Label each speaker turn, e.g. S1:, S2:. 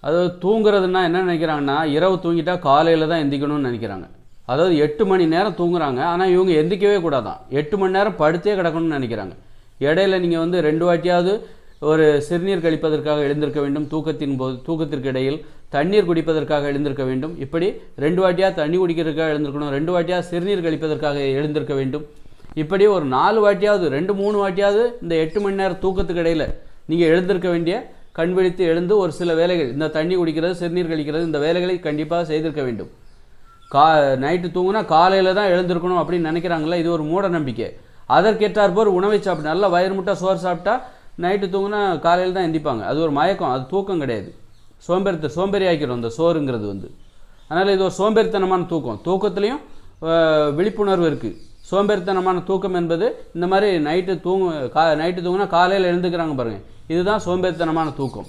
S1: அதாவது தூங்குறதுன்னா என்ன நினைக்கிறாங்கன்னா, இரவு தூங்கிட்டா காலையில் தான் எந்திக்கணும்னு நினைக்கிறாங்க. அதாவது 8 மணி நேரம் தூங்குறாங்க, ஆனால் இவங்க எந்திக்கவே கூடாதான். 8 மணி நேரம் படுத்தே கிடக்கணும்னு நினைக்கிறாங்க. இடையில நீங்கள் வந்து 2 வாட்டியாவது ஒரு சிறுநீர் கழிப்பதற்காக எழுந்திருக்க வேண்டும். தூக்கத்திற்கு இடையில் தண்ணீர் குடிப்பதற்காக எழுந்திருக்க வேண்டும். இப்படி 2 வாட்டியாக தண்ணி குடிக்கிறதுக்காக எழுந்திருக்கணும், 2 வாட்டியாக சிறுநீர் கழிப்பதற்காக எழுந்திருக்க வேண்டும். இப்படி ஒரு 4 வாட்டியாவது 2-3 வாட்டியாவது இந்த 8 மணி நேரம் தூக்கத்துக்கு இடையில் நீங்கள் எழுந்திருக்க வேண்டிய, கண் விழித்து எழுந்து ஒரு சில வேலைகள், இந்த தண்ணி குடிக்கிறது, சிறுநீர் கழிக்கிறது, இந்த வேலைகளை கண்டிப்பாக செய்திருக்க வேண்டும். நைட்டு தூங்குனா காலையில் தான் எழுந்திருக்கணும் அப்படின்னு நினைக்கிறாங்களே, இது ஒரு மூட நம்பிக்கை. அதற்கேற்றாற்போர் உணவை சாப்பிட்டு நல்லா வயிறு முட்டை சோறு சாப்பிட்டா நைட்டு தூங்குனா காலையில் தான் எந்திப்பாங்க. அது ஒரு மயக்கம், அது தூக்கம் கிடையாது. சோம்பேறி ஆக்கிடும் அந்த சோறுங்கிறது வந்து. அதனால் இது ஒரு சோம்பேறித்தனமான தூக்கம். தூக்கத்துலேயும் விழிப்புணர்வு இருக்குது. சோம்பேறித்தனமான தூக்கம் என்பது இந்த மாதிரி நைட்டு தூங்குனா காலையில் எழுந்துக்கிறாங்க பாருங்கள், இதுதான் சோம்பேறித்தனமான தூக்கம்.